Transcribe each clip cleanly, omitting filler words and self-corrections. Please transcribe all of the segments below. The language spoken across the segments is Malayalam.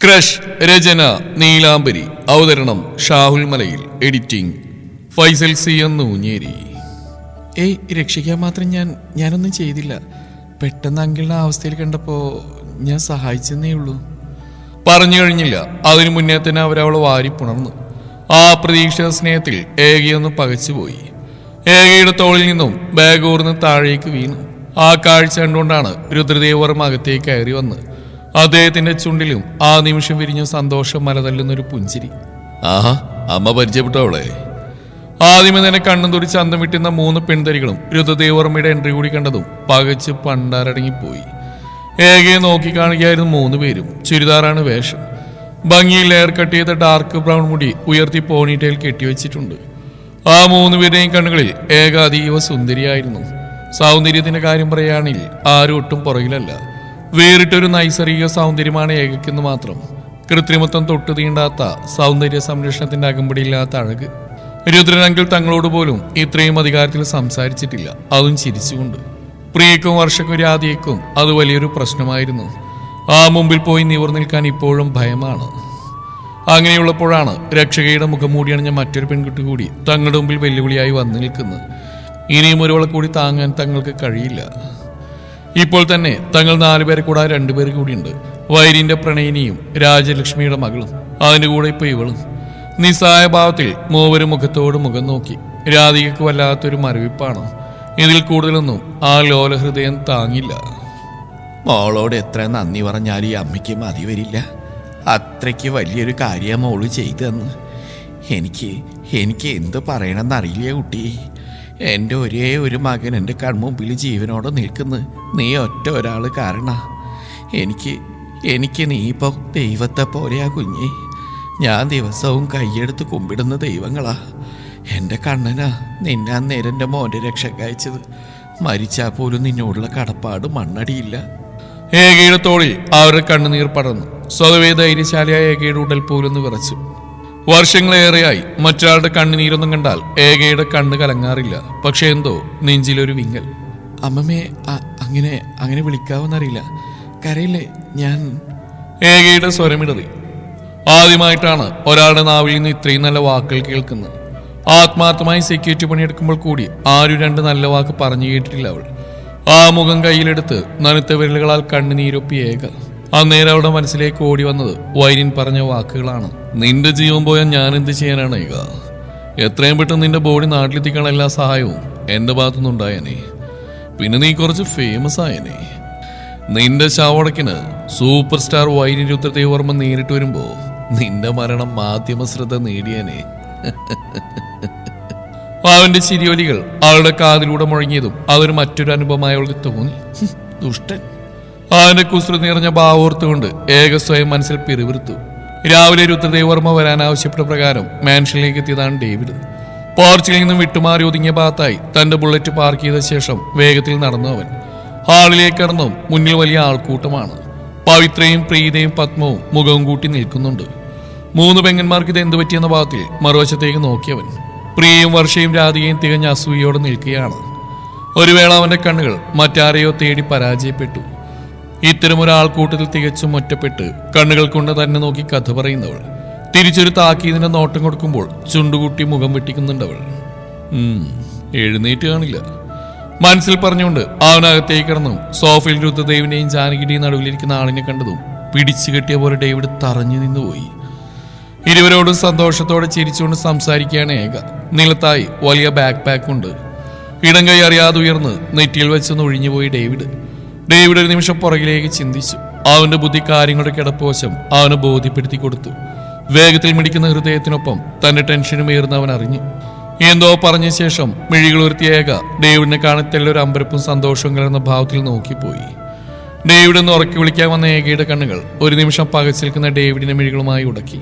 ക്രഷ് രചന നീലാംബരി. അവതരണം ഷാഹുൽ മലയിൽ. Editing Faisal C Ennoonjeri. രക്ഷിക്കാൻ മാത്രം ഞാനൊന്നും ചെയ്തില്ല. പെട്ടെന്ന് അങ്കിളിന്റെ അവസ്ഥയിൽ കണ്ടപ്പോ ഞാൻ സഹായിച്ചെന്നേ ഉള്ളൂ. പറഞ്ഞു കഴിഞ്ഞില്ല. അതിനു മുന്നേ തന്നെ അവരവളെ വാരി പുണർന്നു. ആ പ്രതീക്ഷിത സ്നേഹത്തിൽ ഏകയൊന്ന് പകച്ചുപോയി. ഏകയുടെ തോളിൽ നിന്നും ബാഗ് ഊർന്ന് താഴേക്ക് വീണു. ആ കാഴ്ച കണ്ടുകൊണ്ടാണ് രുദ്രദേവർമ്മ അകത്തേക്ക് കയറി വന്ന് അദ്ദേഹത്തിന്റെ ചുണ്ടിലും ആ നിമിഷം വിരിഞ്ഞ സന്തോഷം മലതല്ലുന്നൊരു പുഞ്ചിരി. ആഹാ, അമ്മ പരിചയപ്പെട്ടവളെ. ആദ്യമേ തന്നെ കണ്ണും തുറിച്ച് അന്തം വിട്ടുന്ന 3 പെൺതരികളും രുദ്രദേവർമ്മയുടെ എൻട്രി കൂടി കണ്ടതും പകച്ച് പണ്ടാരടങ്ങിപ്പോയി. ഏകയെ നോക്കിക്കാണുകയായിരുന്നു 3 പേരും. ചുരിദാറാണ് വേഷം. ഭംഗിയിൽ ലെയർ കട്ട് ചെയ്ത ഡാർക്ക് ബ്രൗൺ മുടി ഉയർത്തി പോണിറ്റയിൽ കെട്ടിവെച്ചിട്ടുണ്ട്. ആ 3 പേരുടെയും കണ്ണുകളിൽ ഏക അതീവ സുന്ദരിയായിരുന്നു. സൗന്ദര്യത്തിന്റെ കാര്യം പറയുകയാണെങ്കിൽ ആരും ഒട്ടും പുറകിലല്ല. വേറിട്ടൊരു നൈസർഗിക സൗന്ദര്യമാണ് ഏകയ്ക്കെന്ന് മാത്രം. കൃത്രിമത്വം തൊട്ടു തീണ്ടാത്ത സൗന്ദര്യ സംരക്ഷണത്തിന്റെ അകമ്പടിയില്ലാത്ത അഴക്. രുദ്രനങ്കിൾ തങ്ങളോട് പോലും ഇത്രയും അധികാരത്തിൽ സംസാരിച്ചിട്ടില്ല, അതും ചിരിച്ചുകൊണ്ട്. പ്രിയക്കും വർഷക്കും രാധയ്ക്കും അത് വലിയൊരു പ്രശ്നമായിരുന്നു. ആ മുമ്പിൽ പോയി നിവർ നിൽക്കാൻ ഇപ്പോഴും ഭയമാണ്. അങ്ങനെയുള്ളപ്പോഴാണ് രക്ഷകയുടെ മുഖം മൂടിയണിഞ്ഞ മറ്റൊരു പെൺകുട്ടി കൂടി തങ്ങളുടെ മുമ്പിൽ വെല്ലുവിളിയായി വന്നു നിൽക്കുന്നത്. ഇനിയും ഒരുവളെ കൂടി താങ്ങാൻ തങ്ങൾക്ക് കഴിയില്ല. ഇപ്പോൾ തന്നെ തങ്ങൾ 4 പേരെ കൂടാതെ 2 പേര് കൂടിയുണ്ട്. വൈരിന്റെ പ്രണയിനിയും രാജലക്ഷ്മിയുടെ മകളും, അതിന്റെ കൂടെ ഇപ്പൊ ഇവളും. നിസ്സായ ഭാവത്തിൽ 3 മുഖത്തോട് മുഖം നോക്കി. രാധികക്ക് വല്ലാത്തൊരു മരവിപ്പാണ്. ഇതിൽ കൂടുതലൊന്നും ആ ലോലഹൃദയം താങ്ങില്ല. മോളോട് എത്ര നന്ദി പറഞ്ഞാലും ഈ അമ്മയ്ക്ക് മതി വരില്ല. അത്രയ്ക്ക് വലിയൊരു കാര്യം മോള് ചെയ്തെന്ന് എനിക്ക് എന്ത് പറയണമെന്നറിയില്ല കുട്ടി. എൻ്റെ ഒരേ ഒരു മകൻ എൻ്റെ കൺമുമ്പിൽ ജീവനോടെ നിൽക്കുന്നു. നീ ഒറ്റ ഒരാൾ കാരണം. എനിക്ക് നീ ഇപ്പോൾ ദൈവത്തെ പോലെയാ കുഞ്ഞി. ഞാൻ ദിവസവും കൈയെടുത്ത് കുമ്പിടുന്ന ദൈവങ്ങളാ. എൻ്റെ കണ്ണനാ നിന്നെ അന്നേരം എൻ്റെ മോൻ്റെ രക്ഷക്കയച്ചത്. മരിച്ചാൽ പോലും നിന്നോടുള്ള കടപ്പാട് മണ്ണടിയില്ല. ഏകയുടെ തോളിൽ അവരുടെ കണ്ണുനീർ പടർന്നു. സ്വതവേ ധൈര്യശാലിയായ ഏകയുടെ ഉടൽ പോലൊന്ന് വിറച്ചു. വർഷങ്ങളേറെയായി മറ്റൊരാളുടെ കണ്ണുനീരൊന്നും കണ്ടാൽ ഏകയുടെ കണ്ണ് കലങ്ങാറില്ല. പക്ഷെ എന്തോ നെഞ്ചിലൊരു വിങ്ങൽ. അമ്മമ്മേ അങ്ങനെ വിളിക്കാവെന്നറിയില്ല. കരയില്ലേ ഞാൻ? ഏകയുടെ സ്വരമിടറി. ആദ്യമായിട്ടാണ് ഒരാളുടെ നാവിൽ നിന്ന് ഇത്രയും നല്ല വാക്കുകൾ കേൾക്കുന്നത്. ആത്മാർത്ഥമായി സെക്യൂരിറ്റി പണിയെടുക്കുമ്പോൾ കൂടി ആരും 2 നല്ല വാക്ക് പറഞ്ഞു കേട്ടിട്ടില്ല അവൾ. ആ മുഖം കയ്യിലെടുത്ത് നനുത്ത വിരലുകളാൽ കണ്ണുനീരൊപ്പി ഏക. അന്നേരം അവളുടെ മനസ്സിലേക്ക് ഓടി വന്നത് വൈരിൻ പറഞ്ഞ വാക്കുകളാണ്. നിന്റെ ജീവൻ പോയാൽ ഞാൻ എന്ത് ചെയ്യാനാണ് ഏക? എത്രയും പെട്ടെന്ന് നിന്റെ ബോഡി നാട്ടിലെത്തിക്കാനുള്ള എല്ലാ സഹായവും എന്റെ ഭാഗത്തുനിന്നുണ്ടായനെ. പിന്നെ നീ കുറച്ച് ഫേമസ് ആയനെ. നിന്റെ ശവടക്കിന് സൂപ്പർ സ്റ്റാർ വൈരിൻ രുദ്രദേവർമ്മ നേരിട്ട് വരുമ്പോ നിന്റെ മരണം മാധ്യമ ശ്രദ്ധ നേടിയനെ. അവന്റെ ചിരിയൊലികൾ അവളുടെ കാതിലൂടെ മുഴങ്ങിയതും അതൊരു മറ്റൊരു അനുഭവമായി അവൾക്ക് തോന്നി. ദുഷ്ടൻ. അവന്റെ കുസൃതി നിറഞ്ഞ ഭാവോർത്തുകൊണ്ട് ഏക സ്വയം മനസ്സിൽ പിറുവിറുത്തു. രാവിലെ രുദ്രദേവർമ്മ വരാൻ ആവശ്യപ്പെട്ട പ്രകാരം മാൻഷനിലേക്ക് എത്തിയതാണ് ഡേവിഡ്. പോർച്ചിൽ നിന്നും വിട്ടുമാറി ഒതുങ്ങിയ ഭാഗത്തായി തന്റെ ബുള്ളറ്റ് പാർക്ക് ചെയ്ത ശേഷം വേഗത്തിൽ നടന്നു അവൻ. ഹാളിലേക്ക് കടന്നു. മുന്നിൽ വലിയ ആൾക്കൂട്ടമാണ്. പവിത്രയും പ്രീതയും പത്മവും മുഖവും കൂട്ടി നിൽക്കുന്നുണ്ട്. 3 പെങ്ങന്മാർക്ക് ഇത് എന്തു പറ്റിയെന്ന ഭാഗത്തിൽ മറുവശത്തേക്ക് നോക്കിയവൻ. പ്രിയയും വർഷയും രാധികയും തികഞ്ഞ അസൂയയോടെ നിൽക്കുകയാണ്. ഒരു വേള അവന്റെ കണ്ണുകൾ മറ്റാരെയോ തേടി പരാജയപ്പെട്ടു. ഇത്തരമൊരാൾക്കൂട്ടത്തിൽ തികച്ചും ഒറ്റപ്പെട്ട് കണ്ണുകൾ കൊണ്ട് തന്നെ നോക്കി കഥ പറയുന്നവൾ. തിരിച്ചൊരു താക്കീതിന്റെ നോട്ടം കൊടുക്കുമ്പോൾ ചുണ്ടുകൂട്ടി മുഖം വെട്ടിക്കുന്നുണ്ടവൾ. എഴുന്നേറ്റ് കാണില്ല മനസ്സിൽ പറഞ്ഞുകൊണ്ട് അവനകത്തേക്ക് കിടന്നും സോഫയിൽ രുദ്രദേവിന്റെയും ജാനകിയുടെയും നടുവിലിരിക്കുന്ന ആളിനെ കണ്ടതും പിടിച്ചു കെട്ടിയ പോലെ ഡേവിഡ് തറഞ്ഞു നിന്നുപോയി. ഇരുവരോടും സന്തോഷത്തോടെ ചിരിച്ചുകൊണ്ട് സംസാരിക്കുകയാണ് ഏക. നിലത്തായി വലിയ ബാക്ക് പാക്ക് ഉണ്ട്. ഇടം കൈ അറിയാതെ ഉയർന്ന് നെറ്റിയിൽ വെച്ചൊന്ന് ഒഴിഞ്ഞുപോയി ഡേവിഡ്. ഒരു നിമിഷം പുറകിലേക്ക് ചിന്തിച്ചു. അവന്റെ ബുദ്ധി കാര്യങ്ങളുടെ കിടപ്പുവശം അവനെ ബോധ്യപ്പെടുത്തി കൊടുത്തു. വേഗത്തിൽ മിടിക്കുന്ന ഹൃദയത്തിനൊപ്പം തന്റെ ടെൻഷനും ഏറുന്ന അവൻ അറിഞ്ഞു. എന്തോ പറഞ്ഞ ശേഷം മിഴികൾ ഉയർത്തിയ ഏക ഡേവിഡിനെ കാണത്തെല്ലൊരു അമ്പരപ്പും സന്തോഷവും കലർന്ന ഭാവത്തിൽ നോക്കിപ്പോയി. ഡേവിഡ് എന്ന് ഉറക്കി വിളിക്കാൻ വന്ന ഏകയുടെ കണ്ണുകൾ ഒരു നിമിഷം പകച്ചു നിൽക്കുന്ന ഡേവിഡിന്റെ മിഴികളുമായി ഉടക്കി.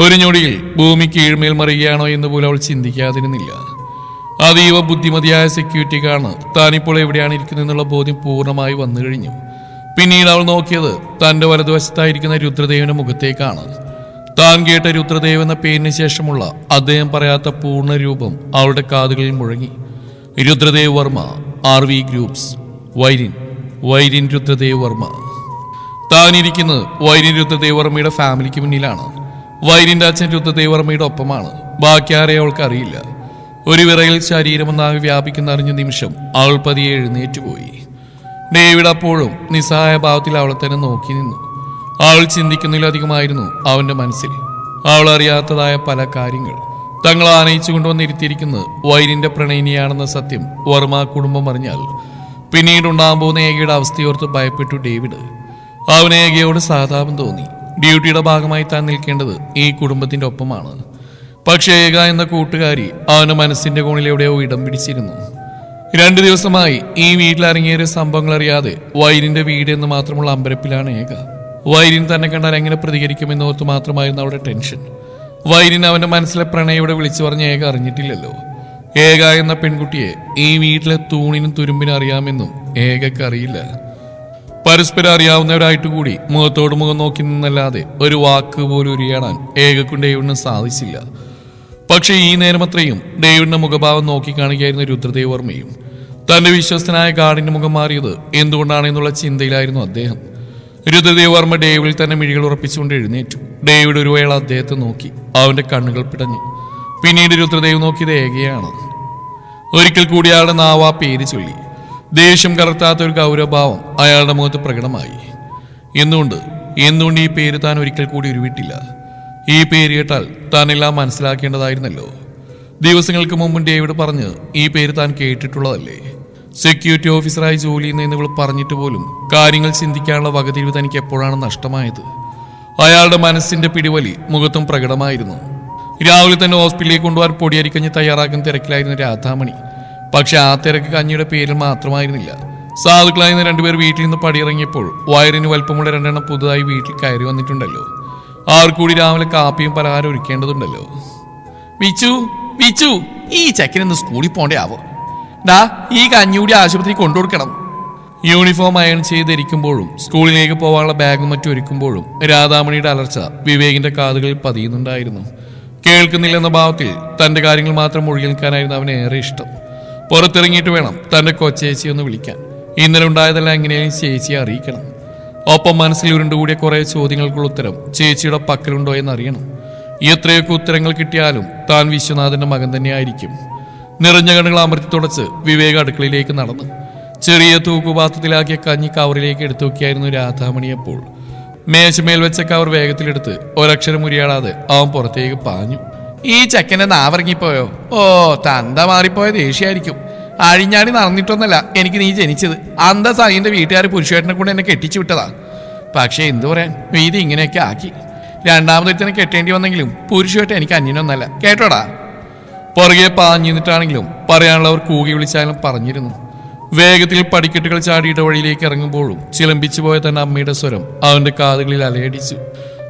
ഒരു ഞൊടിയിൽ ഭൂമി കീഴ്മേൽ മറിയുകയാണോ എന്ന് പോലും അവൾ ചിന്തിക്കാതിരുന്നില്ല. അതീവ ബുദ്ധിമതിയായ സെക്യൂരിറ്റിക്കാണ് താനിപ്പോൾ എവിടെയാണ് ഇരിക്കുന്നതെന്നുള്ള ബോധ്യം പൂർണ്ണമായി വന്നു കഴിഞ്ഞു. പിന്നീട് അവൾ നോക്കിയത് തന്റെ വലതുവശത്തായിരിക്കുന്ന രുദ്രദേവന്റെ മുഖത്തേക്കാണ്. താൻ കേട്ട രുദ്രദേവ് എന്ന പേരിന് ശേഷമുള്ള അദ്ദേഹം പറയാത്ത പൂർണ്ണ രൂപം അവളുടെ കാതുകളിൽ മുഴങ്ങി. Rudradev Varma, RV groups, Vairin Rudradev Varma. താനിരിക്കുന്നത് വൈരിൻ രുദ്രദേവർമ്മയുടെ ഫാമിലിക്ക് മുന്നിലാണ്. വൈരിന്റെ അച്ഛൻ രുദ്രദേവർമ്മയുടെ ഒപ്പമാണ്. ബാക്കി ആരെ അവൾക്ക് അറിയില്ല. ഒരു വിറയിൽ ശരീരമൊന്നാകെ വ്യാപിക്കുന്ന അറിഞ്ഞ നിമിഷം അവൾ പതിയെ എഴുന്നേറ്റുപോയി. ഡേവിഡ് അപ്പോഴും നിസ്സഹായ ഭാവത്തിൽ അവളെ തന്നെ നോക്കി നിന്നു. അവൾ ചിന്തിക്കുന്നതിലധികമായിരുന്നു അവന്റെ മനസ്സിൽ. അവൾ അറിയാത്തതായ പല കാര്യങ്ങൾ. തങ്ങൾ ആനയിച്ചു കൊണ്ടുവന്നിരുത്തിയിരിക്കുന്നത് വൈരിന്റെ പ്രണയിനിയാണെന്ന സത്യം വർമ്മ കുടുംബം അറിഞ്ഞാൽ പിന്നീട് ഉണ്ടാകാൻ പോകുന്ന ഏകയുടെ അവസ്ഥയോർത്ത് ഭയപ്പെട്ടു ഡേവിഡ്. അവന് ഏകയോട് സഹതാപം തോന്നി. ഡ്യൂട്ടിയുടെ ഭാഗമായി താൻ നിൽക്കേണ്ടത് ഈ കുടുംബത്തിന്റെ ഒപ്പമാണ്. പക്ഷേ ഏക എന്ന കൂട്ടുകാരി അവന്റെ മനസ്സിന്റെ കോണിൽ എവിടെയോ ഇടം പിടിച്ചിരുന്നു. 2 ദിവസമായി ഈ വീട്ടിലിറങ്ങിയ സംഭവങ്ങൾ അറിയാതെ വൈരിന്റെ വീട് എന്ന് മാത്രമുള്ള അമ്പരപ്പിലാണ് ഏക. വൈരിൻ തന്നെ കണ്ടാൽ എങ്ങനെ പ്രതികരിക്കുമെന്നോർത്ത് മാത്രമായിരുന്നു അവളുടെ ടെൻഷൻ. വൈരിൻ അവന്റെ മനസ്സിലെ പ്രണയോടെ വിളിച്ചു പറഞ്ഞ ഏക അറിഞ്ഞിട്ടില്ലല്ലോ. ഏക എന്ന പെൺകുട്ടിയെ ഈ വീട്ടിലെ തൂണിനും തുരുമ്പിനും അറിയാമെന്നും ഏകക്ക് അറിയില്ല. പരസ്പരം അറിയാവുന്നവരായിട്ട് കൂടി മുഖത്തോട് മുഖം നോക്കി നിന്നല്ലാതെ ഒരു വാക്ക് പോലും ഉരിയാടാൻ ഏകക്കും ഡേവിഡിനും സാധിച്ചില്ല. പക്ഷേ ഈ നേരമത്രയും ഡേവിഡിന്റെ മുഖഭാവം നോക്കിക്കാണുകയായിരുന്നു രുദ്രദേവർമ്മയും. തന്റെ വിശ്വസ്തനായ ഗാർഡിന്റെ മുഖം മാറിയത് എന്തുകൊണ്ടാണെന്നുള്ള ചിന്തയിലായിരുന്നു അദ്ദേഹം. രുദ്രദേവർമ്മ ഡേവിഡിൽ തന്നെ മിഴികൾ ഉറപ്പിച്ചുകൊണ്ട് എഴുന്നേറ്റു. ഡേവിഡ് ഒരു വേള അദ്ദേഹത്തെ നോക്കി. അവന്റെ കണ്ണുകൾ പിടഞ്ഞു. പിന്നീട് രുദ്രദേവ് നോക്കിയത് ഏകയാണ്. ഒരിക്കൽ കൂടി അയാളുടെ നാവാ പേര് ചൊല്ലി. ദേഷ്യം കലർത്താത്ത ഒരു ഗൗരവഭാവം അയാളുടെ മുഖത്ത് പ്രകടമായി. എന്തുകൊണ്ട് ഈ പേര് താൻ ഒരിക്കൽ കൂടി ഉരുവിട്ടില്ല? ഈ പേര് കേട്ടാൽ താനെല്ലാം മനസ്സിലാക്കേണ്ടതായിരുന്നല്ലോ. ദിവസങ്ങൾക്ക് മുമ്പ് ഡേവിഡ് പറഞ്ഞ് ഈ പേര് താൻ കേട്ടിട്ടുള്ളതല്ലേ? സെക്യൂരിറ്റി ഓഫീസറായി ജോലി ചെയ്യുന്ന ഇവൾ പറഞ്ഞിട്ട് പോലും കാര്യങ്ങൾ ചിന്തിക്കാനുള്ള വകതിരിവ് തനിക്ക് എപ്പോഴാണ് നഷ്ടമായത്? അയാളുടെ മനസ്സിന്റെ പിടിവലി മുഖത്തും പ്രകടമായിരുന്നു. രാവിലെ തന്നെ ഹോസ്പിറ്റലിലേക്ക് കൊണ്ടുപോകാൻ പൊടിയരിക്കഞ്ഞ് തയ്യാറാക്കുന്ന തിരക്കിലായിരുന്നു രാധാമണി. പക്ഷെ ആ തിരക്ക് കഞ്ഞിയുടെ പേരിൽ മാത്രമായിരുന്നില്ല. സാധുക്കളായിരുന്ന 2 പേർ വീട്ടിൽ നിന്ന് പടിയിറങ്ങിയപ്പോൾ വയറിന് വലിപ്പമുള്ള 2 എണ്ണം പുതുതായി വീട്ടിൽ കയറി വന്നിട്ടുണ്ടല്ലോ. കൂടി രാവിലെ കാപ്പിയും പലഹാരം ഒരുക്കേണ്ടതുണ്ടല്ലോ. വിച്ചു ഈ ചെക്കനൊന്ന് സ്കൂളിൽ പോണ്ടേ ആവോ? ഈ കഞ്ഞൂടി ആശുപത്രി കൊണ്ടുകൊടുക്കണം. യൂണിഫോം അയൺ ചെയ്തിരിക്കുമ്പോഴും സ്കൂളിലേക്ക് പോകാനുള്ള ബാഗും മറ്റും ഒരുക്കുമ്പോഴും രാധാമണിയുടെ അലർച്ച വിവേകിന്റെ കാതുകളിൽ പതിയുന്നുണ്ടായിരുന്നു. കേൾക്കുന്നില്ലെന്ന ഭാവത്തിൽ തന്റെ കാര്യങ്ങൾ മാത്രം മുഴുകി നിൽക്കാനായിരുന്നു അവന് ഏറെ ഇഷ്ടം. പുറത്തിറങ്ങിയിട്ട് വേണം തന്റെ കൊച്ചേച്ചി ഒന്ന് വിളിക്കാൻ. ഇന്നലെ ഉണ്ടായതെല്ലാം എങ്ങനെയും ചേച്ചിയെ അറിയിക്കണം. ഒപ്പം മനസ്സിൽ ഉരുണ്ടുകൂടിയ കുറെ ചോദ്യങ്ങൾക്കുള്ള ഉത്തരം ചേച്ചിയുടെ പക്കലുണ്ടോ എന്നറിയണം. എത്രയൊക്കെ ഉത്തരങ്ങൾ കിട്ടിയാലും താൻ വിശ്വനാഥന്റെ മകൻ തന്നെയായിരിക്കും. നിറഞ്ഞ കണ്ണുകൾ അമർത്തി തുടച്ച് വിവേക് അടുക്കളയിലേക്ക് നടന്നു. ചെറിയ തൂക്കുപാത്രത്തിലാക്കിയ കഞ്ഞി കവറിലേക്ക് എടുത്തു നോക്കിയായിരുന്നു രാധാമണിയപ്പോൾ. മേശമേൽ വെച്ച കവർ വേഗത്തിലെടുത്ത് ഒരക്ഷരം ഉരിയാടാതെ അവൻ പുറത്തേക്ക് പാഞ്ഞു. ഈ ചെക്കൻ്റെ നാവിറങ്ങിപ്പോയോ? തന്ത മാറിപ്പോയ ദേഷ്യായിരിക്കും. അഴിഞ്ഞാടി നടന്നിട്ടൊന്നല്ല എനിക്ക് നീ ജനിച്ചത്. അന്തസായിന്റെ വീട്ടുകാർ പുരുഷേട്ടനെ കൊണ്ട് എന്നെ കെട്ടിച്ചു വിട്ടതാ. പക്ഷെ എന്തു പറയാൻ, വീതി ഇങ്ങനെയൊക്കെ ആക്കി. രണ്ടാമതൊരുത്തനെ കെട്ടേണ്ടി വന്നെങ്കിലും പുരുഷേട്ടൻ എനിക്ക് അന്യനൊന്നല്ല, കേട്ടോടാ. പുറകെ പാഞ്ഞിട്ടാണെങ്കിലും പറയാനുള്ളവർ കൂകി വിളിച്ചാലും പറഞ്ഞിരുന്നു. വേഗത്തിൽ പടിക്കെട്ടുകൾ ചാടിയിട്ട വഴിയിലേക്ക് ഇറങ്ങുമ്പോഴും ചിലമ്പിച്ചു പോയ തന്റെ അമ്മയുടെ സ്വരം അവന്റെ കാതുകളിൽ അലയടിച്ചു.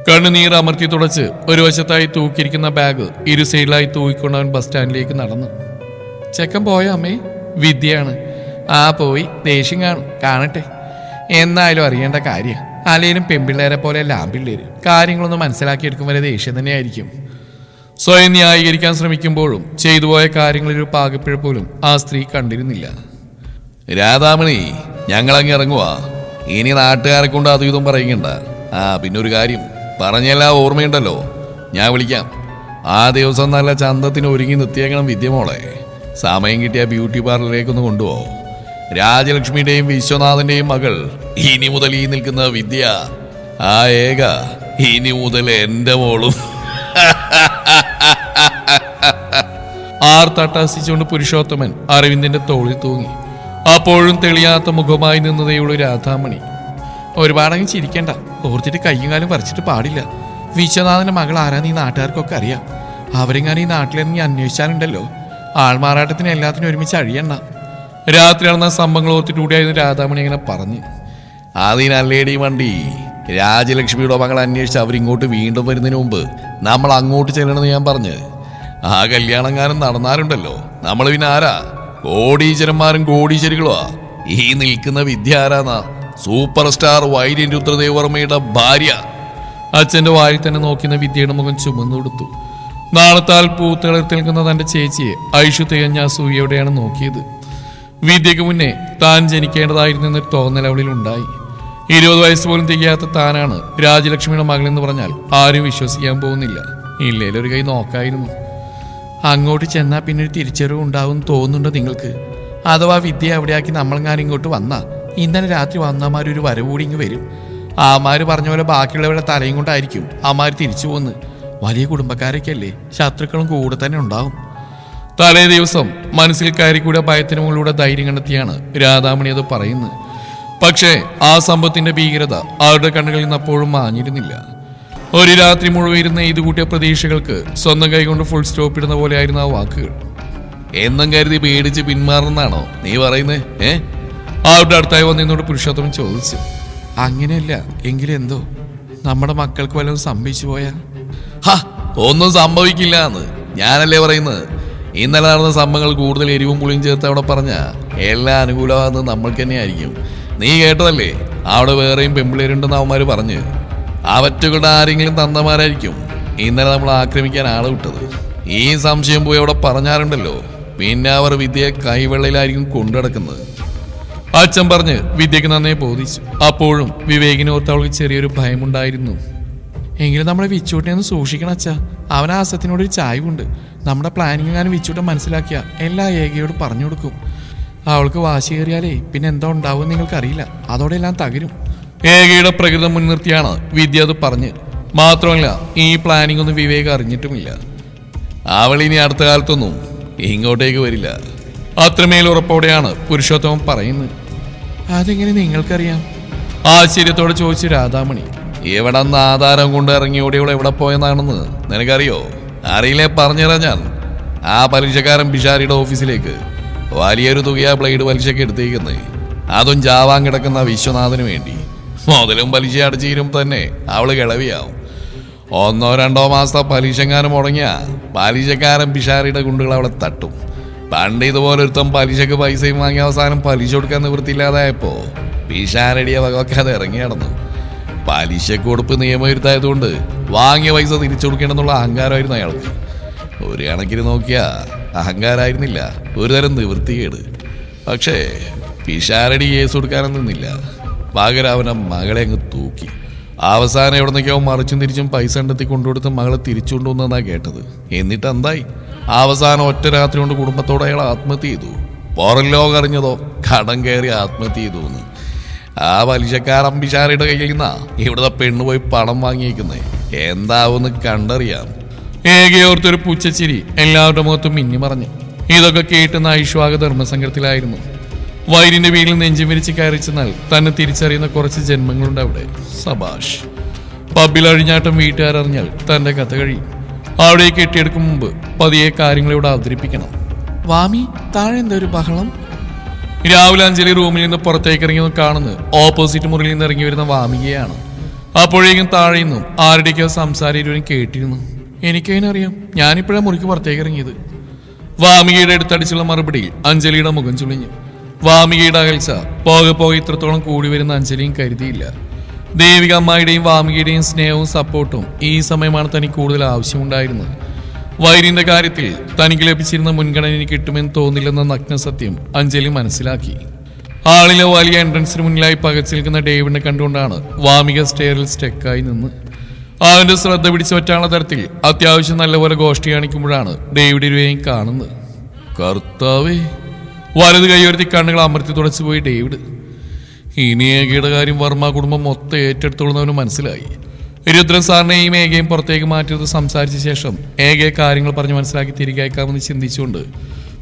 കണ്ണുനീർ അമർത്തി തുടച്ച് ഒരു വശത്തായി തൂക്കിയിരിക്കുന്ന ബാഗ് ഇരു സൈഡിലായി തൂക്കിക്കൊണ്ട് അവൻ ബസ് സ്റ്റാൻഡിലേക്ക് നടന്നു. ചെക്കൻ പോയോ അമ്മേ? വിദ്യയാണ്. പോയി. ദേഷ്യം കാണട്ടെ. എന്നാലും അറിയേണ്ട കാര്യം. അല്ലേലും പെൺപിള്ളേരെ പോലെ ലാമ്പിള്ളേര് കാര്യങ്ങളൊന്നും മനസ്സിലാക്കിയെടുക്കും വരെ ദേഷ്യം തന്നെയായിരിക്കും. സ്വയം ന്യായീകരിക്കാൻ ശ്രമിക്കുമ്പോഴും ചെയ്തുപോയ കാര്യങ്ങളിലൊരു പാകപ്പിഴ പോലും ആ സ്ത്രീ കണ്ടിരുന്നില്ല. രാധാമണി, ഞങ്ങളങ്ങ് ഇറങ്ങുവാ. ഇനി നാട്ടുകാരെ കൊണ്ട് അതും ഇതും പറയണ്ട. പിന്നൊരു കാര്യം പറഞ്ഞെല്ലാം ഓർമ്മയുണ്ടല്ലോ. ഞാൻ വിളിക്കാം. ആ ദിവസം നല്ല ചന്തത്തിന് ഒരുങ്ങി നിർത്തിയേക്കണം വിദ്യമോളെ. സമയം കിട്ടിയ ബ്യൂട്ടി പാർലറിലേക്കൊന്ന് കൊണ്ടുപോ. രാജലക്ഷ്മിയുടെയും വിശ്വനാഥന്റെയും മകൾ ഇനി മുതൽ ഈ നിൽക്കുന്ന വിദ്യ, ആ ഏക ഇനി മുതൽ എന്റെ മോളും. ആർത്തട്ടഹസിച്ചുകൊണ്ട് പുരുഷോത്തമൻ അരവിന്ദന്റെ തോളിൽ തൂങ്ങി. അപ്പോഴും തെളിയാത്ത മുഖമായി നിന്നതേയുള്ളൂ രാധാമണി. ഒരുപാടങ്ങ് ചിരിക്കണ്ട. ഓർത്തിട്ട് കയ്യും കാലും വരച്ചിട്ട് പാടില്ല. വിശ്വനാഥന്റെ മകൾ ആരാന്ന് ഈ നാട്ടുകാർക്കൊക്കെ അറിയാം. അവരെങ്ങാനും ഈ നാട്ടിലിറങ്ങി അന്വേഷിച്ചാലുണ്ടല്ലോ, ആൾമാറാട്ടത്തിന് എല്ലാത്തിനും ഒരുമിച്ച് അഴിയണ്ട. രാത്രി നടന്ന സംഭവങ്ങൾ ഓർത്തിട്ടുകൂടിയായിരുന്നു രാധാമണി അങ്ങനെ പറഞ്ഞ്. അതിനല്ലേടി വണ്ടി. രാജലക്ഷ്മിയുടെ മകൾ അന്വേഷിച്ച് അവരിങ്ങോട്ട് വീണ്ടും വരുന്നതിന് മുമ്പ് നമ്മൾ അങ്ങോട്ട് ചെല്ലണമെന്ന് ഞാൻ പറഞ്ഞ്. ആ കല്യാണങ്ങാനും നടന്നാലുണ്ടല്ലോ, നമ്മൾ പിന്നെ ആരാ? കോടീശ്വരന്മാരും കോടീശ്വരികളോ. ഈ നിൽക്കുന്ന വിദ്യ ആരാന്നാ? സൂപ്പർ സ്റ്റാർ വൈര്യൻ രുദ്രദേവർമ്മയുടെ ഭാര്യ. അച്ഛന്റെ വായിൽ തന്നെ നോക്കുന്ന വിദ്യയുടെ മുഖം ചുമന്നു കൊടുത്തു. നാളത്താൽ പൂത്തിളർത്തി നിൽക്കുന്ന തന്റെ ചേച്ചിയെ ഐഷു തികഞ്ഞ അസൂയയോടെയാണ് നോക്കിയത്. വിദ്യക്ക് മുന്നേ താൻ ജനിക്കേണ്ടതായിരുന്നു എന്നൊരു തോന്നൽ അവളിൽ ഉണ്ടായി. 20 വയസ്സ് പോലും തികയാത്ത താനാണ് രാജലക്ഷ്മിയുടെ മകളെന്ന് പറഞ്ഞാൽ ആരും വിശ്വസിക്കാൻ പോകുന്നില്ല. ഇല്ലേലൊരു കൈ നോക്കായിരുന്നു. അങ്ങോട്ട് ചെന്നാൽ പിന്നെ ഒരു തിരിച്ചറിവ് ഉണ്ടാവും തോന്നുന്നുണ്ടോ നിങ്ങൾക്ക്? അഥവാ വിദ്യ എവിടെയാക്കി നമ്മളെങ്ങാനും ഇങ്ങോട്ട് വന്നാ ഇന്നലെ രാത്രി വന്നമാരൊരു വരവ് കൂടി ഇങ്ങ് വരും. ആമാര് പറഞ്ഞ പോലെ ബാക്കിയുള്ളവരുടെ തലയും കൊണ്ടായിരിക്കും ആമാര് തിരിച്ചു പോകുന്നത്. വലിയ കുടുംബക്കാരൊക്കെ അല്ലേ, ശത്രുക്കളും കൂടെ തന്നെ ഉണ്ടാവും. തലേ ദിവസം മനസ്സിൽ കയറിക്കൂടെ ഭയത്തിന് മുകളിലൂടെ ധൈര്യം കണ്ടെത്തിയാണ് രാധാമണി അത് പറയുന്നത്. പക്ഷേ ആ സംഭവത്തിന്റെ ഭീകരത അവരുടെ കണ്ണുകളിൽ നിന്ന് അപ്പോഴും മാഞ്ഞിരുന്നില്ല. ഒരു രാത്രി മുഴുവൻ ഇരുന്ന ഇത് കൂട്ടിയ പ്രതീക്ഷകൾക്ക് സ്വന്തം കൈകൊണ്ട് ഫുൾ സ്റ്റോപ്പ് ഇടുന്ന പോലെ ആയിരുന്നു ആ വാക്കുകൾ. എന്നും കരുതി പേടിച്ച് പിന്മാറുന്നാണോ നീ പറയുന്നത്? അവരുടെ അടുത്തായി വന്നതിനോട് പുരുഷോത്തമൻ ചോദിച്ചു. അങ്ങനെയല്ല, എങ്കിലും എന്തോ നമ്മുടെ മക്കൾക്ക് വല്ലതും സംഭവിച്ചു പോയാ? ഒന്നും സംഭവിക്കില്ല എന്ന് ഞാനല്ലേ പറയുന്നത്. ഇന്നലെ നടന്ന സംഭവങ്ങൾ കൂടുതൽ എരിവും പുളിയും ചേർത്ത് അവിടെ പറഞ്ഞ എല്ലാ അനുകൂലമാകുന്നത് നമ്മൾക്ക് തന്നെയായിരിക്കും. നീ കേട്ടതല്ലേ, അവിടെ വേറെയും പെമ്പിളേരുണ്ടെന്ന് അവന്മാര് പറഞ്ഞ്. അവറ്റുകളുടെ ആരെങ്കിലും തന്നമാരായിരിക്കും ഇന്നലെ നമ്മൾ ആക്രമിക്കാൻ ആളെ വിട്ടത്. ഈ സംശയം പോയി അവിടെ പറഞ്ഞാറുണ്ടല്ലോ, പിന്നെ അവർ വിദ്യയെ കൈവെള്ളയിലായിരിക്കും കൊണ്ടുനടക്കുന്നത്. അച്ഛൻ പറഞ്ഞ് വിദ്യക്ക് നന്നേ ബോധിച്ചു. അപ്പോഴും വിവേകിനോർത്ത് അവൾക്ക് ചെറിയൊരു ഭയമുണ്ടായിരുന്നു. എങ്കിലും നമ്മളെ വിച്ചൂട്ടിനെ ഒന്ന് സൂക്ഷിക്കണം അച്ഛാ. അവൻ ആസത്തിനോടൊരു ചായവുണ്ട്. നമ്മുടെ പ്ലാനിങ് എങ്ങാനും വിച്ചൂട്ടൻ മനസ്സിലാക്കിയ എല്ലാ ഏകയോട് പറഞ്ഞു കൊടുക്കും. അവൾക്ക് വാശി കയറിയാലേ പിന്നെ എന്താ ഉണ്ടാവും നിങ്ങൾക്കറിയില്ല. അതോടെ എല്ലാം തകരും. ഏകയുടെ പ്രകൃതം മുൻനിർത്തിയാണ് വിദ്യ അത് പറഞ്ഞ്. മാത്രമല്ല ഈ പ്ലാനിങ് ഒന്നും വിവേക് അറിഞ്ഞിട്ടുമില്ല. അവൾ ഇനി അടുത്ത കാലത്തൊന്നും ഇങ്ങോട്ടേക്ക് വരില്ല. അത്രമേൽ ഉറപ്പോടെയാണ് പുരുഷോത്തമൻ പറയുന്നത്. അതെങ്ങനെ നിങ്ങൾക്കറിയാം? ആശ്ചര്യത്തോടെ ചോദിച്ചു രാധാമണി. എവിടെ നിന്ന് ആധാരം കൊണ്ട് ഇറങ്ങിയോടെയോടെ എവിടെ പോയെന്നാണെന്ന് നിനക്കറിയോ? അറിയില്ലേ, പറഞ്ഞുതരാം ഞാൻ. ആ പലിശക്കാരൻ ബിഷാരിയുടെ ഓഫീസിലേക്ക് വലിയൊരു തുകയാ ബ്ലേഡ് പലിശക്ക് എടുത്തേക്കുന്നത്. അതും ജാവാൻ കിടക്കുന്ന വിശ്വനാഥന് വേണ്ടി. മുതലും പലിശ അടച്ചീരും തന്നെ അവള് കിളവിയാവും. 1-2 മാസത്തെ പലിശങ്ങാനും മുടങ്ങിയ പലിശക്കാരൻ ബിഷാരിയുടെ ഗുണ്ടുകൾ അവളെ തട്ടും. പണ്ട് ഇതുപോലെ ഒരുത്തം പലിശക്ക് പൈസയും വാങ്ങി അവസാനം പലിശ കൊടുക്കാൻ നിവൃത്തിയില്ലാതായപ്പോ ബിഷാരടിയെ വകവെക്കാതെ ഇറങ്ങി നടന്നു. പലിശക്ക് കൊടുപ്പ് നിയമവിരുദ്ധമായതുകൊണ്ട് വാങ്ങിയ പൈസ തിരിച്ചു കൊടുക്കേണ്ടെന്നുള്ള അഹങ്കാരമായിരുന്നു അയാൾക്ക്. ഒരു കണക്കിന് നോക്കിയാ അഹങ്കാരമായിരുന്നില്ല, ഒരുതരം നിവൃത്തികേട്. പക്ഷേ പിഷാരടി കേസ് കൊടുക്കാനൊന്നും നിന്നില്ല. പകരം അവനെ മകളെ അങ്ങ് തൂക്കി. അവസാനം എവിടെ നിന്നൊക്കെയോ മറിച്ചും തിരിച്ചും പൈസ കണ്ടെത്തി കൊണ്ടുകൊടുത്ത് മകളെ തിരിച്ചു കൊണ്ടുവന്നാ കേട്ടത്. എന്നിട്ട് എന്തായി? അവസാനം ഒറ്റ രാത്രി കൊണ്ട് കുടുംബത്തോടെ അയാൾ ആത്മഹത്യ ചെയ്തു. പുറം ലോകം അറിഞ്ഞതോ കടം കയറി ആത്മഹത്യ ചെയ്തു എന്ന്. ആ പലിശക്കാരൻ പിഷാരയുടെ കയ്യിൽ നിന്നാ ഇവിടുത്തെ പെണ്ണ് പോയി പണം വാങ്ങിയേക്കുന്നത്. എന്താവെന്ന് കണ്ടറിയാം. ഏകയോർത്തൊരു പുച്ഛച്ചിരി എല്ലാവരുടെ മുഖത്തും മിന്നി മറഞ്ഞു. ഇതൊക്കെ കേട്ടുന്ന ഐശ്വാക ധർമ്മസങ്കടത്തിലായിരുന്നു. വൈരിന്റെ വീട്ടിൽ നെഞ്ചും വിരിച്ച് കയറി ചെന്നാൽ തന്നെ തിരിച്ചറിയുന്ന കുറച്ച് ജന്മങ്ങളുണ്ട് അവിടെ. സബാഷ്. പബ്ബിൽ അഴിഞ്ഞാട്ടം വീട്ടുകാരറിഞ്ഞാൽ തന്റെ കഥ കഴിയും. അവിടെ കെട്ടിയെടുക്കും മുമ്പ് പതിയെ കാര്യങ്ങളിവിടെ അവതരിപ്പിക്കണം. വാമി, താഴെ എന്താ ഒരു ബഹളം? രാവിലെ അഞ്ജലി റൂമിൽ നിന്ന് പുറത്തേക്ക് ഇറങ്ങി കാണുന്നത് ഓപ്പോസിറ്റ് മുറിയിൽ നിന്ന് ഇറങ്ങി വരുന്ന വാമികയാണ്. അപ്പോഴേക്കും താഴെ നിന്നും ആരുടെയൊക്കെ സംസാരം ഇരുവരും കേട്ടിരുന്നു. എനിക്കതിനറിയാം, ഞാനിപ്പോഴാണ് മുറിക്ക് പുറത്തേക്ക് ഇറങ്ങിയത്. വാമികയുടെ അടുത്തടിച്ചുള്ള മറുപടിയിൽ അഞ്ജലിയുടെ മുഖം ചുളിഞ്ഞു. വാമികയുടെ അകൽച്ച പോകെ പോകെ ഇത്രത്തോളം കൂടി വരുന്ന അഞ്ജലിയും കരുതിയില്ല. ദേവിക അമ്മായിയുടെയും വാമികയുടെയും സ്നേഹവും സപ്പോർട്ടും ഈ സമയമാണ് തനിക്ക് കൂടുതൽ ആവശ്യമുണ്ടായിരുന്നത്. വൈരിന്റെ കാര്യത്തിൽ തനിക്ക് ലഭിച്ചിരുന്ന മുൻഗണന കിട്ടുമെന്ന് തോന്നില്ലെന്ന നഗ്നസത്യം അഞ്ജലി മനസ്സിലാക്കി. ആളിലെ വലിയ എൻട്രൻസിന് മുന്നിലായി പകച്ചു നിൽക്കുന്ന ഡേവിഡിനെ കണ്ടുകൊണ്ടാണ് വാമിക സ്റ്റെയറിൽ സ്റ്റെക്കായി നിന്ന്. അവന്റെ ശ്രദ്ധ പിടിച്ചു പറ്റാനുള്ള തരത്തിൽ അത്യാവശ്യം നല്ലപോലെ ഗോഷ്ടി കാണിക്കുമ്പോഴാണ് ഡേവിഡ് ഇരുവരെയും കാണുന്നത്. കർത്താവേ! വലത് കൈയുയർത്തി കണ്ണുകൾ അമർത്തി തുടച്ചു പോയി ഡേവിഡ്. ഇനി ഏകയുടെ കാര്യം വർമ്മ കുടുംബം മൊത്തം ഏറ്റെടുത്തോളുന്നവന് മനസ്സിലായി. രുദ്രൻ സാറിനെയും ഏകയും പുറത്തേക്ക് മാറ്റിയത് സംസാരിച്ച ശേഷം ഏകയെ കാര്യങ്ങൾ പറഞ്ഞ് മനസ്സിലാക്കി തിരികെ അയക്കാമെന്ന് ചിന്തിച്ചുകൊണ്ട്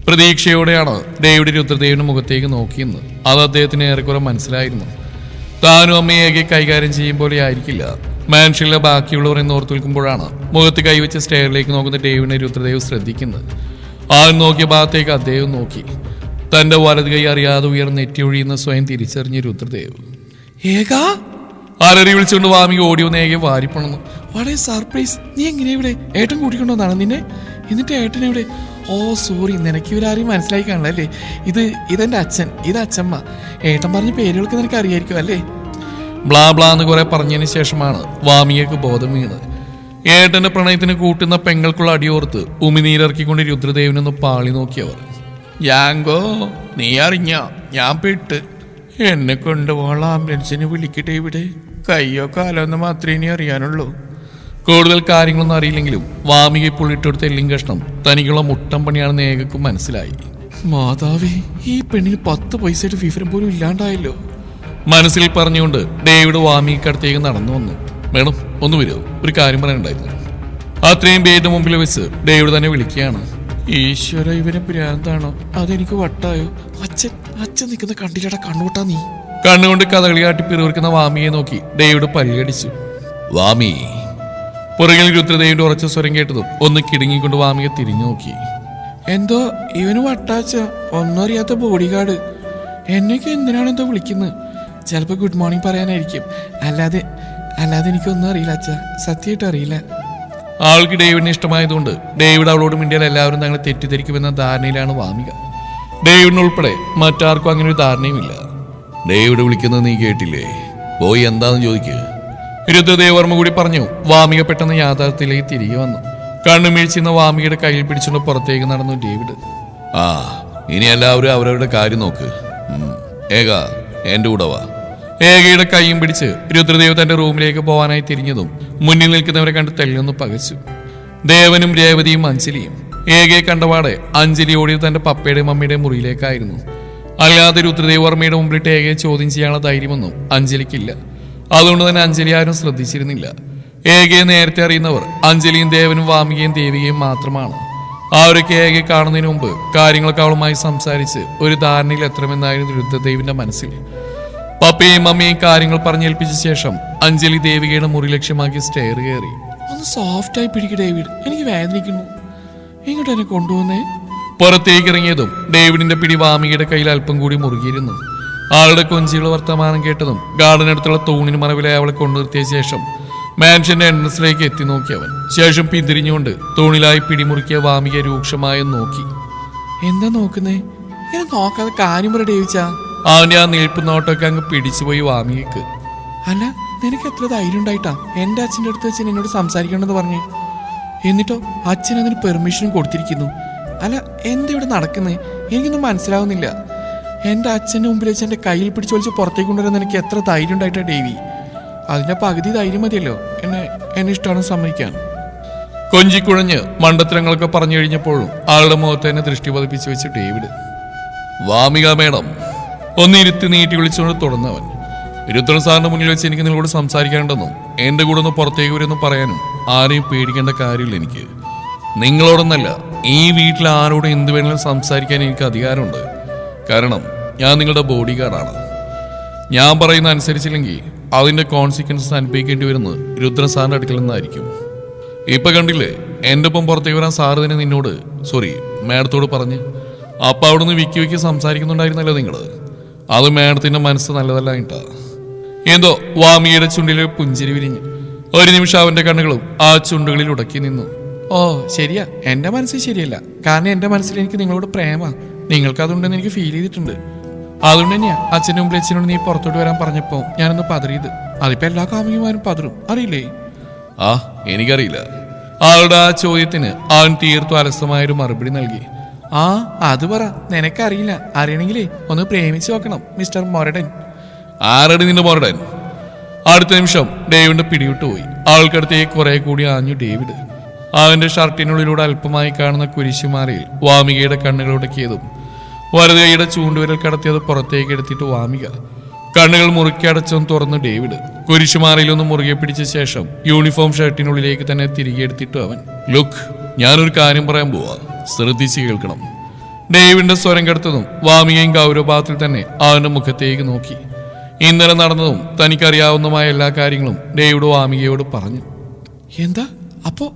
പ്രതീക്ഷയോടെയാണ് ഡേവിഡ് രുദ്രദേവിന്റെ മുഖത്തേക്ക് നോക്കിയെന്ന്. അത് അദ്ദേഹത്തിന് ഏറെക്കുറെ മനസ്സിലായിരുന്നു. താനും അമ്മയെ ഏകയെ കൈകാര്യം ചെയ്യും പോലെ ആയിരിക്കില്ല മാൻഷനിലെ ബാക്കിയുള്ളവർ എന്ന് ഓർത്തു നിൽക്കുമ്പോഴാണ് മുഖത്ത് കൈവച്ച് സ്റ്റെയറിലേക്ക് നോക്കുന്ന ഡേവിഡിനെ രുദ്രദേവ് ശ്രദ്ധിക്കുന്നത്. ആൾ നോക്കിയ ഭാഗത്തേക്ക് അദ്ദേഹം നോക്കി. തന്റെ വലത് കൈ അറിയാതെ ഉയർന്ന് നെറ്റിയൊഴിയുന്ന സ്വയം തിരിച്ചറിഞ്ഞ രുദ്രദേവ്. ഏക അലറി വിളിച്ചുകൊണ്ട് വാമിക ഓടി വന്ന് ഏകയെ വാരിപ്പണന്നു. വളരെ സർപ്രൈസ്! നീ എങ്ങനെയാ ഇവിടെ? ഏട്ടൻ കൂട്ടിക്കൊണ്ടുവന്നാണ് നിന്നെ? എന്നിട്ട് ഏട്ടൻ എവിടെ? ഓ സോറി, നിനക്ക് ഇവരാരെയും മനസ്സിലായി കാണല്ലേ? ഇതെന്റെ അച്ഛൻ, ഇത് അച്ഛമ്മ. ഏട്ടൻ പറഞ്ഞ പേരുകൾക്ക് നിനക്ക് അറിയായിരിക്കും അല്ലേ? ബ്ലാ ബ്ലാ എന്ന് കുറെ പറഞ്ഞതിന് ശേഷമാണ് വാമികക്ക് ബോധം വീണത്. ഏട്ടന്റെ പ്രണയത്തിന് കൂട്ടുന്ന പെങ്ങൾക്കുള്ള അടിയോർത്ത് ഉമിനീരിറക്കിക്കൊണ്ട് രുദ്രദേവിനൊന്ന് പാളി നോക്കിയവർ. യാങ്കോ, നീ അറിഞ്ഞ ഞാൻ പെട്ട്. എന്നെ കൊണ്ടുപോകാൻ ആംബുലൻസിന് വിളിക്കട്ടെ ഇവിടെ. കയ്യോ കാലോ എന്ന് മാത്രമേ ഇനി അറിയാനുള്ളൂ. കൂടുതൽ കാര്യങ്ങളൊന്നും അറിയില്ലെങ്കിലും വാമിക ഇപ്പോൾ ഇട്ടെടുത്ത എല്ലും കഷ്ണം തനിക്കുള്ള മുട്ടം പണിയാണെന്ന് ഏകക്കും മനസ്സിലായി. മാതാവേ, ഈ പെണ്ണിന് 10 പൈസയുടെ വിവരം പോലും ഇല്ലാണ്ടായല്ലോ. മനസ്സിൽ പറഞ്ഞുകൊണ്ട് ഡേവിഡ് വാമികക്കടുത്തേക്ക് നടന്നു വന്നു. മേഡം ഒന്ന് വരുമോ, ഒരു കാര്യം പറയാനുണ്ടായിരുന്നു. അത്രയും പേരുടെ മുമ്പിൽ വെച്ച് ഡേവിഡ് തന്നെ വിളിക്കുകയാണ്. ഈശ്വര, ഇവനെ ഭ്രാന്താണോ അതെനിക്ക് വട്ടായോ? അച്ഛൻ നിൽക്കുന്ന കണ്ടില്ലട, കണ്ണുകൂട്ടാ നീ. കണ്ണുകൊണ്ട് കഥകളി കാട്ടി പിറുവിറുക്കുന്ന വാമിയെ നോക്കി ഡേവിഡ് പല്ലുകടിച്ചു. വാമി. പുറകിൽ രുദ്രദേവിന്റെ ഉറച്ച സ്വരം കേട്ടതും ഒന്ന് കിടുങ്ങിക്കൊണ്ട് വാമിയെ തിരിഞ്ഞു നോക്കി. എന്തോ ഇവന് വട്ടാച്ച, ഒന്നും അറിയാത്ത ബോഡി ഗാർഡ്. എന്നൊക്കെ എന്തിനാണ് എന്തോ വിളിക്കുന്നത്? ചിലപ്പോൾ ഗുഡ് മോർണിംഗ് പറയാനായിരിക്കും. അല്ലാതെ എനിക്കൊന്നും അറിയില്ല അച്ഛ, സത്യമായിട്ട് അറിയില്ല. ആൾക്ക് ഡേവിഡിനെ ഇഷ്ടമായതുകൊണ്ട് ഡേവിഡ് അവളോട് മിണ്ടിയാൽ എല്ലാവരും തങ്ങളെ തെറ്റിദ്ധരിക്കുമെന്ന ധാരണയിലാണ് വാമിക. ഡേവിഡിനുൾപ്പെടെ മറ്റാർക്കും അങ്ങനെ ഒരു ധാരണയുമില്ല. ഡേവിഡ് വിളിക്കുന്നത് നീ കേട്ടില്ലേ? പോയി എന്താന്ന് ചോദിക്കുക. രുദ്രദേവർമ്മ കൂടി പറഞ്ഞു. വാമിക പെട്ടെന്ന് യാഥാർത്ഥ്യത്തിലേക്ക് തിരികെ വന്നു. കണ്ണുമീഴ്ചിന്ന വാമികയുടെ കയ്യിൽ പിടിച്ചുകൊണ്ട് പുറത്തേക്ക് നടന്നു ഡേവിഡ്. ആ, ഇനി എല്ലാവരും അവരവരുടെ കാര്യം നോക്ക്. ഏക എന്റെ കൂടെ വാ. ഏകയുടെ കൈയും പിടിച്ച് രുദ്രദേവ് തന്റെ റൂമിലേക്ക് പോവാനായി തിരിഞ്ഞതും മുന്നിൽ നിൽക്കുന്നവരെ കണ്ട് തെല്ലൊന്ന് പകച്ചു. ദേവനും രേവതിയും അഞ്ജലിയും. ഏകയെ കണ്ടപാടെ അഞ്ജലി ഓടിയത് തന്റെ പപ്പയുടെയും മമ്മിയുടെയും മുറിയിലേക്കായിരുന്നു. അല്ലാതെ രുദ്രദേവ് വർമ്മയുടെ മുമ്പിലിട്ട് ഏകയെ ചോദ്യം ചെയ്യാനുള്ള ധൈര്യമൊന്നും അഞ്ജലിക്കില്ല. അതുകൊണ്ട് തന്നെ അഞ്ജലി ആരും ശ്രദ്ധിച്ചിരുന്നില്ല. ഏകയെ നേരത്തെ അറിയുന്നവർ അഞ്ജലിയും ദേവനും വാമികയും ദേവികയും മാത്രമാണ്. അവരൊക്കെ ഏകയെ കാണുന്നതിന് മുമ്പ് കാര്യങ്ങളൊക്കെ അവളുമായി സംസാരിച്ച് ഒരു ധാരണയിൽ എത്തണമെന്നായിരുന്നു രുദ്രദേവിന്റെ മനസ്സിൽ. പപ്പയും മമ്മിയും കാര്യങ്ങൾ പറഞ്ഞേൽപ്പിച്ച ശേഷം അഞ്ജലി ദേവികയുടെ മുറി ലക്ഷ്യമാക്കി സ്റ്റെയർ കയറി. ഒന്ന് സോഫ്റ്റായി പിടിക്ക് ഡേവിഡ്, എനിക്ക് വേദനിക്കുന്നു. ഇങ്ങോട്ട് എന്നെ കൊണ്ടുപോകുന്നേ. പുറത്തേക്ക് ഇറങ്ങിയതും ഡേവിഡിന്റെ പിടി വാമികയുടെ കയ്യിൽ അല്പം കൂടി മുറുകിയിരുന്നു. ആളുടെ കൊഞ്ചിയുള്ള വർത്തമാനം കേട്ടതും ഗാർഡനടുത്തുള്ള തൂണിന് മറവിലായി അവളെ കൊണ്ടുനിർത്തിയ ശേഷം മാൻഷന്റെ എൻട്രൻസിലേക്ക് എത്തി നോക്കി അവൻ. ശേഷം പിന്തിരിഞ്ഞുകൊണ്ട് തൂണിലായി പിടിമുറുക്കിയ വാമിക രൂക്ഷമായി നോക്കി. എന്താ നോക്കുന്നേ? ഇങ്ങനെ നോക്കാതെ കാര്യം പറ ഡേവിച്ചാ. അവന്റെ ആ നിൽപ്പ് നോട്ടൊക്കെ അങ്ങ് പിടിച്ചുപോയി വാമികക്ക്. അല്ല, നിനക്ക് എത്ര ധൈര്യം ഉണ്ടായിട്ടാ എൻ്റെ അച്ഛൻ്റെ അടുത്ത് വെച്ച് എന്നോട് സംസാരിക്കണമെന്ന് പറഞ്ഞു? എന്നിട്ടോ അച്ഛൻ അതിന് പെർമിഷനും കൊടുത്തിരിക്കുന്നു. അല്ല, എന്താ ഇവിടെ നടക്കുന്നേ? എനിക്കൊന്നും മനസ്സിലാവുന്നില്ല. എൻ്റെ അച്ഛൻ്റെ മുമ്പിൽ വെച്ച് എൻ്റെ കയ്യിൽ പിടിച്ച് വലിച്ച് പുറത്തേക്ക് കൊണ്ടുവരാൻ നിനക്ക് എത്ര ധൈര്യം ഉണ്ടായിട്ടാ ഡേവി? അതിൻ്റെ പകുതി ധൈര്യം മതിയല്ലോ എന്നെ ഇഷ്ടമാണ് സമ്മതിക്കാൻ. കൊഞ്ചിക്കുഴഞ്ഞ് മണ്ടത്തരങ്ങളൊക്കെ പറഞ്ഞു കഴിഞ്ഞപ്പോഴും ആളുടെ മുഖത്ത് തന്നെ ദൃഷ്ടി പതിപ്പിച്ച് വെച്ച് ഡേവിഡ്. വാമിക മേഡം ഒന്നിരുത്തി നീട്ടി വിളിച്ചുകൊണ്ട് തുടർന്നവൻ. രുദ്രൻ സാറിന്റെ മുന്നിൽ വെച്ച് എനിക്ക് നിങ്ങളോട് സംസാരിക്കാനുണ്ടെന്നും എന്റെ കൂടെ ഒന്ന് പുറത്തേക്ക് വരുമെന്നും പറയാനും ആരെയും പേടിക്കേണ്ട കാര്യമില്ല. എനിക്ക് നിങ്ങളോടൊന്നല്ല, ഈ വീട്ടിൽ ആരോടും എന്ത് വേണമെങ്കിലും സംസാരിക്കാൻ എനിക്ക് അധികാരമുണ്ട്. കാരണം ഞാൻ നിങ്ങളുടെ ബോഡി ഗാർഡാണ്. ഞാൻ പറയുന്ന അനുസരിച്ചില്ലെങ്കിൽ അതിന്റെ കോൺസിക്വൻസസ് അനുഭവിക്കേണ്ടി വരുന്നത് രുദ്രൻ സാറിന്റെ അടുക്കൽ നിന്നായിരിക്കും. ഇപ്പൊ കണ്ടില്ലേ, എന്റെ ഒപ്പം പുറത്തേക്ക് വരാൻ സാറ് തന്നെ നിന്നോട് മാഡത്തോട് പറഞ്ഞ്. അപ്പൊ അവിടെ നിന്ന് വിക്കി സംസാരിക്കുന്നുണ്ടായിരുന്നല്ലോ നിങ്ങള്. അത് മാഡത്തിന്റെ മനസ്സ് നല്ലതല്ല കേട്ടാ. എന്തോ വാമിയുടെ ചുണ്ടിലെ പുഞ്ചിരി വിരിഞ്ഞു. ഒരു നിമിഷം അവന്റെ കണ്ണുകളും ആ ചുണ്ടുകളിൽ ഉടക്കി നിന്നു. ഓ ശരിയാ, എൻ്റെ മനസ്സിൽ ശരിയല്ല. കാരണം എൻ്റെ മനസ്സിൽ എനിക്ക് നിങ്ങളോട് പ്രേമ. നിങ്ങൾക്ക് അതുകൊണ്ടെന്ന് എനിക്ക് ഫീൽ ചെയ്തിട്ടുണ്ട്. അതുകൊണ്ട് തന്നെയാ അച്ഛൻ്റെ മുമ്പിൽ അച്ഛനോട് നീ പുറത്തോട്ട് വരാൻ പറഞ്ഞപ്പോ ഞാനൊന്ന് പതറിയത്. അതിപ്പോ എല്ലാ കാമുകിമാരും പതറും, അറിയില്ലേ? ആ, എനിക്കറിയില്ല. ആളുടെ ആ ചോദ്യത്തിന് അവൻ തീർത്തും അലസമായൊരു മറുപടി നൽകി. ആ, അത് പറ, നിനക്കറിയില്ല. അറിയണമെങ്കിലേ ഒന്ന് പ്രേമിച്ചു നോക്കണം മിസ്റ്റർ മൊരടൻ. ആരടി നിന്റെ മൊരടൻ? അടുത്ത നിമിഷം ഡേവിഡ് പിടിവിട്ടുപോയി. ആൾക്കടുത്തേക്ക് കുറെ കൂടി ആഞ്ഞു ഡേവിഡ്. അവന്റെ ഷർട്ടിനുള്ളിലൂടെ അല്പമായി കാണുന്ന കുരിശുമാലയിൽ വാമികയുടെ കണ്ണുകളുടക്കിയതും വലതുകൈയുടെ ചൂണ്ടുവിരൽ കടത്തിയത് പുറത്തേക്ക് എടുത്തിട്ട് വാമിക കണ്ണുകൾ മുറുക്കി അടച്ചൊന്ന് തുറന്നു ഡേവിഡ്. കുരിശുമാലയിലൊന്ന് മുറുകെ പിടിച്ച ശേഷം യൂണിഫോം ഷർട്ടിനുള്ളിലേക്ക് തന്നെ തിരികെ എടുത്തിട്ടു അവൻ. ലുക്ക്, ഞാനൊരു കാര്യം പറയാൻ പോവാ, ശ്രദ്ധിച്ച് കേൾക്കണം. ഡേവിഡിന്റെ സ്വരം കെടുത്തതും വാമികയും ഗൗരവഭാവത്തിൽ തന്നെ അവന്റെ മുഖത്തേക്ക് നോക്കി. ഇന്നലെ നടന്നതും തനിക്കറിയാവുന്നതുമായ എല്ലാ കാര്യങ്ങളും ഡേവിഡ് വാമികയോട് പറഞ്ഞു. എന്താ അപ്പൊ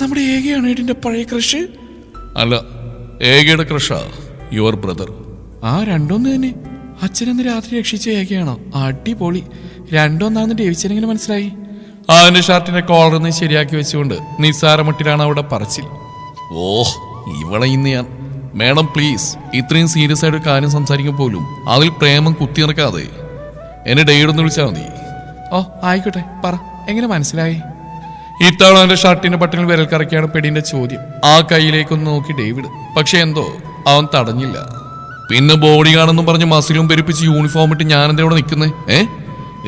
നമ്മുടെ ഏകയാണ് ഏടിന്റെ പഴയ ക്രഷ്? അല്ല, ഏകയുടെ ക്രഷാ യുവർ ബ്രദർ. ആ, രണ്ടൊന്ന് തന്നെ. അച്ഛനെന്ന് രാത്രി രക്ഷിച്ച ഏകയാണോ? അടിപൊളി. രണ്ടൊന്നാണെന്ന് ഡേവിച്ചനെങ്ങനെ മനസ്സിലായി? അവന്റെ ഷർട്ടിന്റെ കോളറിന്ന് ശരിയാക്കി വെച്ചുകൊണ്ട് നിസ്സാരമട്ടിലാണ് അവിടെ പറച്ചിൽ. ഓഹ്, ഇവളെ ഇന്ന് ഞാൻ. മേഡം പ്ലീസ്, ഇത്രയും സീരിയസ് ആയിട്ട് കാര്യം സംസാരിക്കും പോലും അതിൽ പ്രേമം കുത്തിയിറക്കാതെ എന്നെ ഡേവിഡൊന്ന് വിളിച്ചാൽ മതി. ഓ ആയിക്കോട്ടെ, പറ, എങ്ങനെ മനസ്സിലായി? ഇത്തവണ അവന്റെ ഷർട്ടിന്റെ ബട്ടണിൽ വിരൽ കറക്കിയാണ് പെടിന്റെ ചോദ്യം. ആ കൈയിലേക്കൊന്ന് നോക്കി ഡേവിഡ്. പക്ഷെ എന്തോ അവൻ തടഞ്ഞില്ല. പിന്നെ ബോഡി കാണുന്നും പറഞ്ഞ് മസിലും പെരുപ്പിച്ച് യൂണിഫോം ഇട്ട് ഞാനെന്താ ഇവിടെ നിൽക്കുന്നേ?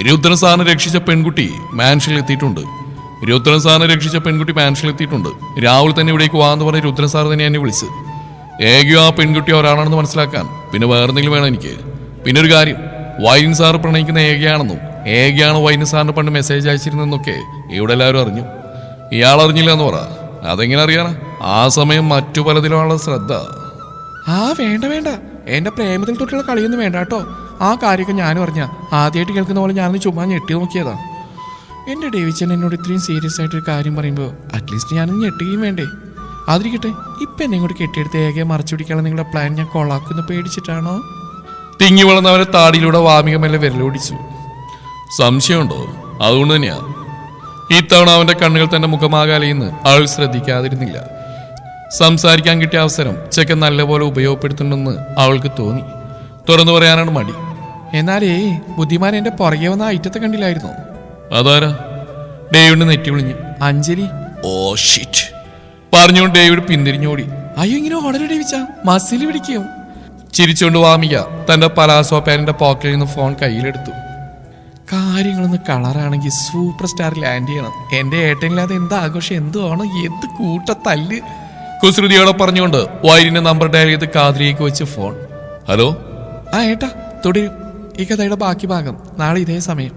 രുദ്രൻ സാറിനെ രക്ഷിച്ച പെൺകുട്ടി മാൻഷനിൽ എത്തിയിട്ടുണ്ട്. രുദ്രൻ സാറിനെ രക്ഷിച്ച പെൺകുട്ടി മാൻഷനിൽ എത്തിയിട്ടുണ്ട്. രാഹുൽ തന്നെ ഇവിടേക്ക് വാന്ന് പറഞ്ഞ് രുദ്രൻ സാർ തന്നെ എന്നെ വിളിച്ച്. ഏകയോ ആ പെൺകുട്ടി ഒരാളാണെന്ന് മനസ്സിലാക്കാൻ പിന്നെ വേറെന്തെങ്കിലും വേണം എനിക്ക്. പിന്നെ ഒരു കാര്യം, വൈൻ സാർ പ്രണയിക്കുന്ന ഏകയാണെന്നും ഏകയാണ് വൈൻ സാറിന് പണ്ട് മെസ്സേജ് അയച്ചിരുന്നെന്നൊക്കെ ഇവിടെ എല്ലാവരും അറിഞ്ഞു. ഇയാൾ അറിഞ്ഞില്ല എന്ന് പറ. അതെങ്ങനെ അറിയാനാ? ആ സമയം മറ്റു പലതിലുള്ള ശ്രദ്ധ. വേണ്ട വേണ്ട, എന്റെ പ്രേമത്തിൽ തൊട്ടുള്ള കളിയൊന്നും വേണ്ട കേട്ടോ. ആ കാര്യമൊക്കെ ഞാനും അറിഞ്ഞ ആദ്യമായിട്ട് കേൾക്കുന്ന പോലെ ഞാനൊന്ന് ചുമ്മാ ഞെട്ടി നോക്കിയതാ. എൻ്റെ ഡേവിച്ചൻ എന്നോട് ഇത്രയും സീരിയസ് ആയിട്ടൊരു കാര്യം പറയുമ്പോൾ അറ്റ്ലീസ്റ്റ് ഞാനൊന്ന് ഞെട്ടുകയും വേണ്ടേ? അതിരിക്കട്ടെ, ഇപ്പം എന്നെ ഇങ്ങോട്ട് കെട്ടിയെടുത്ത് ഏകയെ മറച്ചു പിടിക്കാനുള്ള നിങ്ങളുടെ പ്ലാൻ ഞാൻ കൊള്ളാക്കുന്ന പേടിച്ചിട്ടാണോ? തിങ്ങി വളർന്നവരെ താടിയിലൂടെ വാമികമല്ല വിരലോടിച്ചു. സംശയമുണ്ടോ? അതുകൊണ്ട് തന്നെയാ ഇത്തവണ അവന്റെ കണ്ണുകൾ തന്റെ മുഖമാകാലെയെന്ന് അവൾ ശ്രദ്ധിക്കാതിരുന്നില്ല. സംസാരിക്കാൻ കിട്ടിയ അവസരം ചെക്കൻ നല്ലപോലെ ഉപയോഗപ്പെടുത്തുന്നുണ്ടെന്ന് അവൾക്ക് തോന്നി. തുറന്നു പറയാനാണ് മടി. എന്നാലേ ബുദ്ധിമാൻ എന്റെ പുറകെ വന്ന ഐറ്റത്തെ കണ്ടില്ലായിരുന്നോ? അതാരാ? ഡേവിഡ് നെറ്റി വിളിഞ്ഞു. അഞ്ജലി. ഓ ഷിറ്റ് പറഞ്ഞുകൊണ്ട് ഡേവിഡ് പിന്തിരിഞ്ഞോടി. അയ്യോ, ഇങ്ങനെ ഓർഡർ ഡേവിച്ച മസിൽ പിടിക്കും. ചിരിച്ചുകൊണ്ട് വാമിക തന്റെ പലാസോ പാനിന്റെ പോക്കറ്റിൽ നിന്ന് ഫോൺ കയ്യിലെടുത്തു. കാര്യങ്ങളൊന്ന് കളറാണെങ്കിൽ സൂപ്പർ സ്റ്റാർ ലാൻഡ് ചെയ്യണം. എന്റെ ഏട്ടനില്ലാതെ എന്ത് ആഘോഷം, എന്തുവാണോ, എന്ത് കൂട്ടത്തല്ല്. കുസൃതിയോടെ പറഞ്ഞുകൊണ്ട് വൈരിന്റെ നമ്പർ ഡയൽ ചെയ്ത് കാതിലേക്ക് വെച്ച് ഫോൺ. ഹലോ. ഏട്ടാ തുടരും. ഈ കഥയുടെ ബാക്കി ഭാഗം നാളെ ഇതേ സമയം.